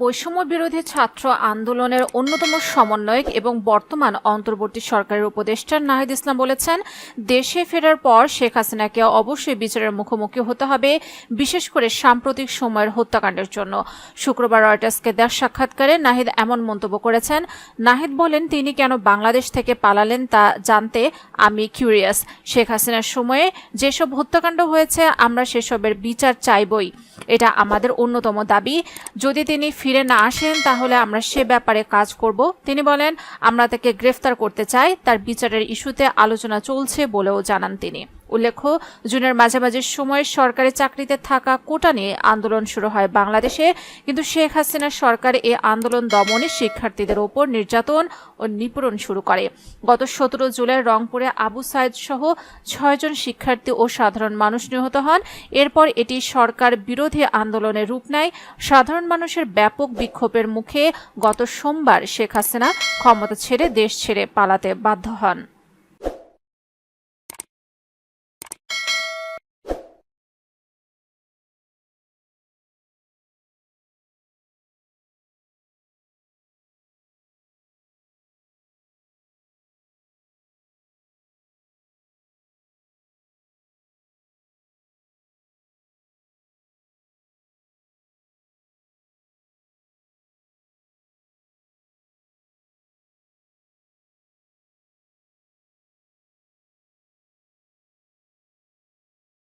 বৈষম্য বিরোধী ছাত্র আন্দোলনের অন্যতম সমন্বয়ক এবং বর্তমান অন্তর্বর্তী সরকারের উপদেষ্টা নাহিদ ইসলাম বলেছেন, দেশে ফেরার পর শেখ হাসিনাকে অবশ্যই বিচারের মুখোমুখি হতে হবে, বিশেষ করে সাম্প্রতিক সময়ের হত্যাকাণ্ডের জন্য। শুক্রবার রয়টার্সকে দেওয়া সাক্ষাৎকারে নাহিদ এমন মন্তব্য করেছেন। নাহিদ বলেন, তিনি কেন বাংলাদেশ থেকে পালালেন তা জানতে আমি কিউরিয়াস। শেখ হাসিনার সময়ে যেসব হত্যাকাণ্ড হয়েছে আমরা সেসবের বিচার চাইবই, এটা আমাদের অন্যতম দাবি। যদি তিনি ফিরে না আসেন তাহলে আমরা সে ব্যাপারে কাজ করব। তিনি বলেন, আমরা তাকে গ্রেফতার করতে চাই, তার বিচারের ইস্যুতে আলোচনা চলছে বলেও জানান তিনি। উল্লেখ্য, জুনের মাঝামাঝি সময়ে সরকারি চাকরিতে থাকা কোটা নিয়ে আন্দোলন শুরু হয় বাংলাদেশে, কিন্তু শেখ হাসিনার সরকার এই আন্দোলন দমনে শিক্ষার্থীদের ওপর নির্যাতন ও নিপীড়ন শুরু করে। গত 17 জুলাই রংপুরে আবু সাইদ সহ 6 জন শিক্ষার্থী ও সাধারণ মানুষ নিহত হন। এরপর এটি সরকার বিরোধী আন্দোলনের রূপ নেয়। সাধারণ মানুষের ব্যাপক বিক্ষোভের মুখে গত সোমবার শেখ হাসিনা ক্ষমতা ছেড়ে দেশ ছেড়ে পালাতে বাধ্য হন।